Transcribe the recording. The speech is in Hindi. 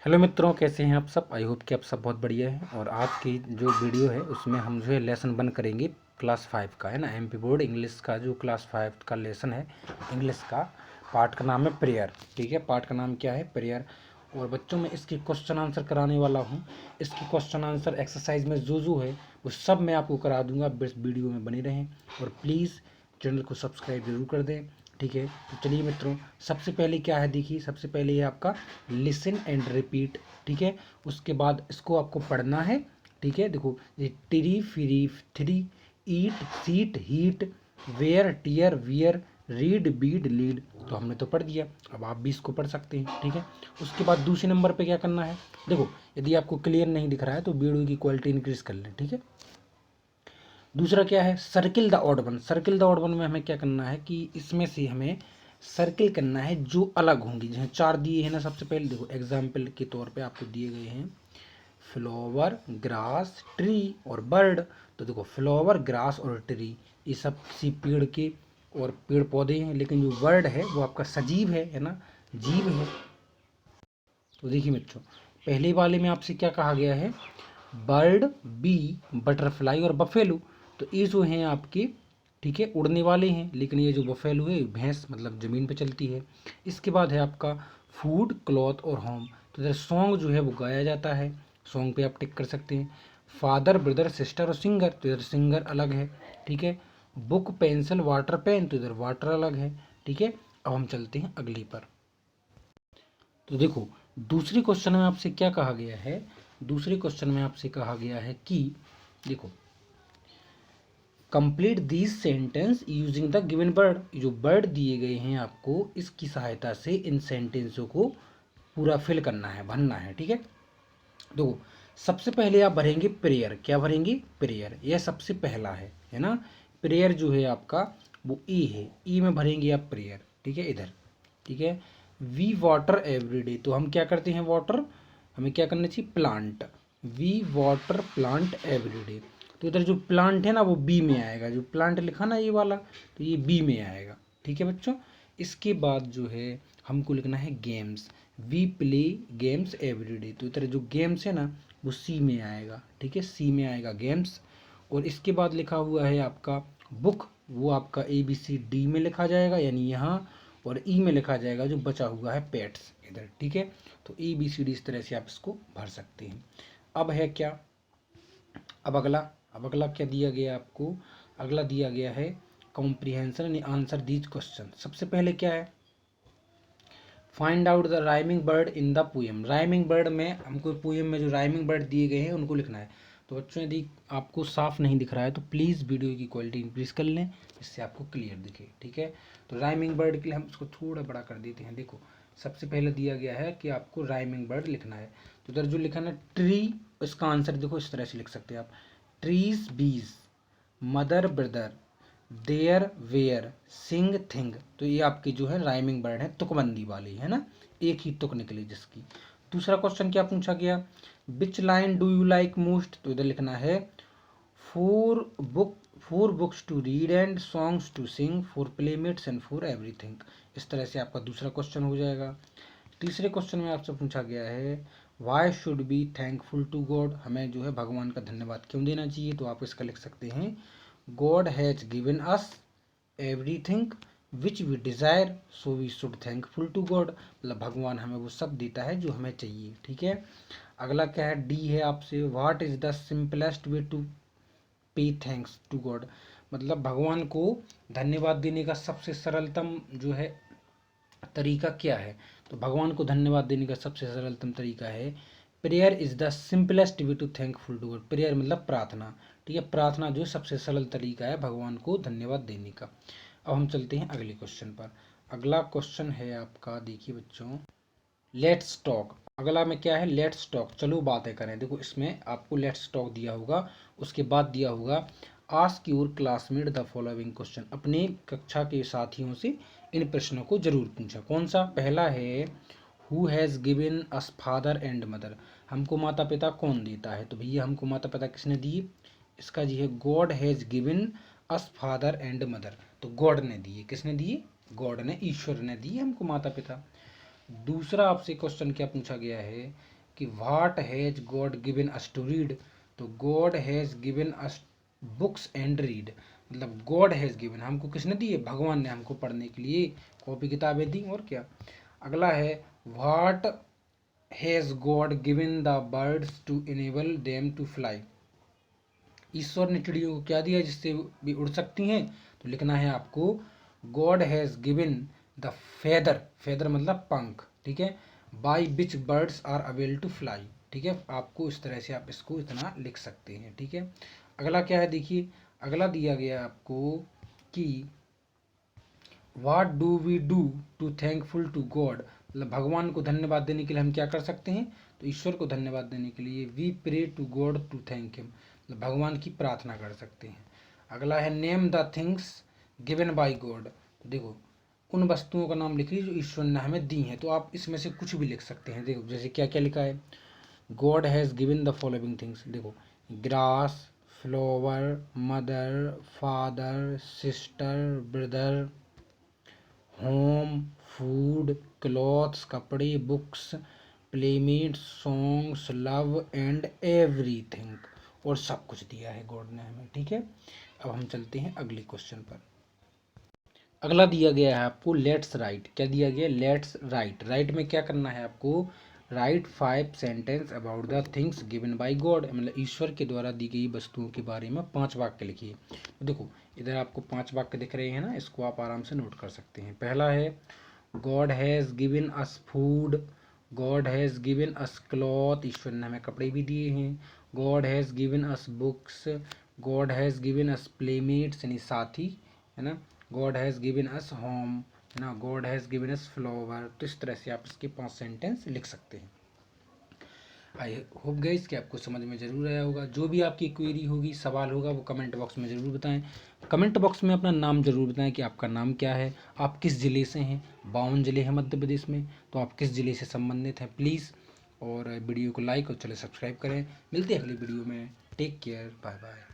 हेलो मित्रों, कैसे हैं आप सब। आई होप कि आप सब बहुत बढ़िया हैं। और आज की जो वीडियो है उसमें हम जो है लेसन 1 करेंगे क्लास 5 का, है ना। एमपी बोर्ड इंग्लिश का जो क्लास 5 का लेसन है इंग्लिश का, पार्ट का नाम है प्रेयर। ठीक है, पार्ट का नाम क्या है, प्रेयर। और बच्चों में इसकी क्वेश्चन आंसर कराने वाला हूँ। इसकी क्वेश्चन आंसर एक्सरसाइज में जो है वो सब मैं आपको करा दूंगा। बस वीडियो में बने रहें और प्लीज़ चैनल को सब्सक्राइब जरूर कर दें। ठीक है, तो चलिए मित्रों, सबसे पहले क्या है देखिए, सबसे पहले ये आपका लिसन एंड रिपीट। ठीक है, उसके बाद इसको आपको पढ़ना है। ठीक है, देखो ये tree free three, eat seat heat, where tear wear, read bead lead. तो हमने तो पढ़ दिया, अब आप भी इसको पढ़ सकते हैं। ठीक है, उसके बाद दूसरे नंबर पे क्या करना है, देखो यदि आपको क्लियर नहीं दिख रहा है तो वीडियो की क्वालिटी इंक्रीज कर लें। ठीक है, दूसरा क्या है, circle the odd one. Circle the odd one में हमें क्या करना है कि इसमें से हमें सर्किल करना है जो अलग होंगी। जहाँ 4 दिए हैं ना, सबसे पहले देखो एग्जाम्पल के तौर पे आपको दिए गए हैं फ्लावर, ग्रास, ट्री और बर्ड। तो देखो फ्लावर, ग्रास और ट्री ये सब किसी पेड़ के और पेड़ पौधे हैं, लेकिन जो बर्ड है वो आपका सजीव है ना, जीव है। तो देखिए मित्रों, पहले वाले में आपसे क्या कहा गया है, बर्ड, बी, बटरफ्लाई और बफेलो। तो ये जो हैं आपके, ठीक है, उड़ने वाले हैं, लेकिन ये जो बफेलो है भैंस मतलब ज़मीन पे चलती है। इसके बाद है आपका फूड, क्लॉथ और होम। तो इधर सॉन्ग जो है वो गाया जाता है, सॉन्ग पे आप टिक कर सकते हैं। फादर, ब्रदर, सिस्टर और सिंगर, तो इधर सिंगर अलग है। ठीक है, बुक, पेंसिल, वाटर पेन, तो इधर वाटर अलग है। ठीक है, अब हम चलते हैं अगली पर। तो देखो दूसरे क्वेश्चन में आपसे क्या कहा गया है, दूसरे क्वेश्चन में आपसे कहा गया है कि देखो complete this sentence using the given word. जो वर्ड दिए गए हैं आपको इसकी सहायता से इन सेंटेंसों को पूरा फिल करना है, भरना है। ठीक है, देखो सबसे पहले आप भरेंगे प्रेयर। क्या भरेंगे, प्रेयर, यह सबसे पहला है ना। प्रेयर जो है आपका वो ई है, ई में भरेंगे आप प्रेयर। ठीक है, इधर। ठीक है, वी वाटर एवरीडे। तो हम क्या करते हैं, वाटर हमें क्या करना चाहिए, plant. We water plant everyday. तो इधर जो प्लांट है ना वो बी में आएगा, जो प्लांट लिखा ना ये वाला, तो ये बी में आएगा। ठीक है बच्चों, इसके बाद जो है हमको लिखना है games. We play games everyday. तो इधर जो गेम्स है ना वो सी में आएगा। ठीक है, सी में आएगा गेम्स। और इसके बाद लिखा हुआ है आपका बुक, वो आपका ए बी सी डी में लिखा जाएगा यानी यहाँ, और ई में लिखा जाएगा जो बचा हुआ है पेट्स इधर। ठीक है, तो ए बी सी डी इस तरह से आप इसको भर सकते हैं। अब है क्या, अब अगला क्या दिया गया आपको, अगला दिया गया है कॉम्प्रिहेंशन यानी आंसर दीज क्वेश्चन। सबसे पहले क्या है, find out the rhyming word in the poem. Rhyming word में हमको पोएम में जो राइमिंग वर्ड दिए गए हैं उनको लिखना है। तो बच्चों यदि आपको साफ नहीं दिख रहा है तो प्लीज़ वीडियो की क्वालिटी इंक्रीज कर लें, जिससे आपको क्लियर दिखे। ठीक है, तो राइमिंग वर्ड के लिए हम इसको थोड़ा बड़ा कर देते हैं। देखो सबसे पहले दिया गया है कि आपको राइमिंग वर्ड लिखना है। तो इधर जो लिखा है ना ट्री, इसका आंसर देखो इस तरह से लिख सकते हैं आप, trees bees, mother brother, there where, sing thing. तो ये आपकी जो है राइमिंग वर्ड है, तुकबंदी वाली है ना, एक ही तुक निकली जिसकी। दूसरा क्वेश्चन क्या पूछा गया, which line do you like most. तो इधर लिखना है for books to read and songs to sing, for playmates and for everything. इस तरह से आपका दूसरा क्वेश्चन हो जाएगा। तीसरे क्वेश्चन में आपसे पूछा गया है why should be thankful to God. हमें जो है भगवान का धन्यवाद क्यों देना चाहिए। तो आप इसका लिख सकते हैं God has given us everything which we desire so we should thankful to God. मतलब भगवान हमें वो सब देता है जो हमें चाहिए। ठीक है, अगला क्या है, डी है आपसे, what is the simplest way to pay thanks to God. मतलब भगवान को धन्यवाद देने का सबसे सरलतम जो है तरीका क्या है। तो भगवान को धन्यवाद देने का सबसे सरलतम तरीका है prayer is the simplest way to thankful to God. Prayer मतलब प्रार्थना। ठीक है, प्रार्थना जो सबसे सरल तरीका है भगवान को धन्यवाद देने का। अब हम चलते हैं अगले क्वेश्चन पर। अगला क्वेश्चन है आपका, देखिए बच्चों, लेट्स टॉक। अगला में क्या है, लेट्स टॉक, चलो बातें करें। देखो इसमें आपको लेट्स टॉक दिया होगा, उसके बाद दिया होगा ask your classmate the following question. अपने कक्षा के साथियों से इन प्रश्नों को जरूर पूछा। कौन सा, पहला है who has given us father and mother. हमको माता पिता कौन देता है। तो भैया हमको माता पिता किसने दिए, इसका जी है god has given us father and mother. तो गॉड ने दिए, किसने दिए, गॉड ने, ईश्वर ने दिए हमको माता पिता। दूसरा आपसे क्वेश्चन क्या पूछा गया है कि what has god given us to read, तो god has given us books and read, मतलब गॉड हैज गिवन, हमको किसने दी है, भगवान ने हमको पढ़ने के लिए कॉपी किताबें दी, और क्या। अगला है what has god given the birds to enable them to fly, ईश्वर ने चिड़ियों को क्या दिया जिससे भी उड़ सकती हैं, तो लिखना है आपको God has given the feather, feather मतलब पंख, ठीक है, by which birds are able to fly, ठीक है, आपको इस तरह से आप इसको इतना लिख सकते हैं, ठीक है। अगला क्या है देखिए, अगला दिया गया आपको कि what do we do to thankful to God, मतलब भगवान को धन्यवाद देने के लिए हम क्या कर सकते हैं, तो ईश्वर को धन्यवाद देने के लिए we pray to God to thank him, मतलब भगवान की प्रार्थना कर सकते हैं। अगला है name the things given by God, तो देखो उन वस्तुओं का नाम लिख लीजिए जो ईश्वर ने हमें दी हैं, तो आप इसमें से कुछ भी लिख सकते हैं। देखो जैसे क्या क्या लिखा है, god has given the following things, देखो grass, flower, mother, father, sister, brother, home, food, clothes कपड़े, books, playmates, songs, love and everything, और सब कुछ दिया है गॉड ने हमें, ठीक है। अब हम चलते हैं अगले क्वेश्चन पर। अगला दिया गया है आपको लेट्स राइट, क्या दिया गया, लेट्स राइट, राइट में क्या करना है आपको, right 5 sentence about the things given by God, मतलब ईश्वर के द्वारा दी गई वस्तुओं के बारे में 5 वाक्य लिखिए। तो देखो इधर आपको 5 वाक्य दिख रहे हैं ना, इसको आप आराम से नोट कर सकते हैं। पहला है god has given us food, god has given us cloth, ईश्वर ने हमें कपड़े भी दिए हैं। God has given us books, god has given us playmates यानी साथी, है ना, god has given us home, है ना, god has given us flower, तो इस तरह से आप इसके 5 सेंटेंस लिख सकते हैं। आई होप गाइस कि आपको समझ में ज़रूर आया होगा। जो भी आपकी क्वेरी होगी, सवाल होगा, वो कमेंट बॉक्स में ज़रूर बताएं। कमेंट बॉक्स में अपना नाम ज़रूर बताएं कि आपका नाम क्या है, आप किस ज़िले से हैं। 52 ज़िले हैं मध्य प्रदेश में, तो आप किस ज़िले से संबंधित हैं प्लीज़। और वीडियो को लाइक और चले सब्सक्राइब करें। मिलते हैं अगली वीडियो में। Take care, bye bye.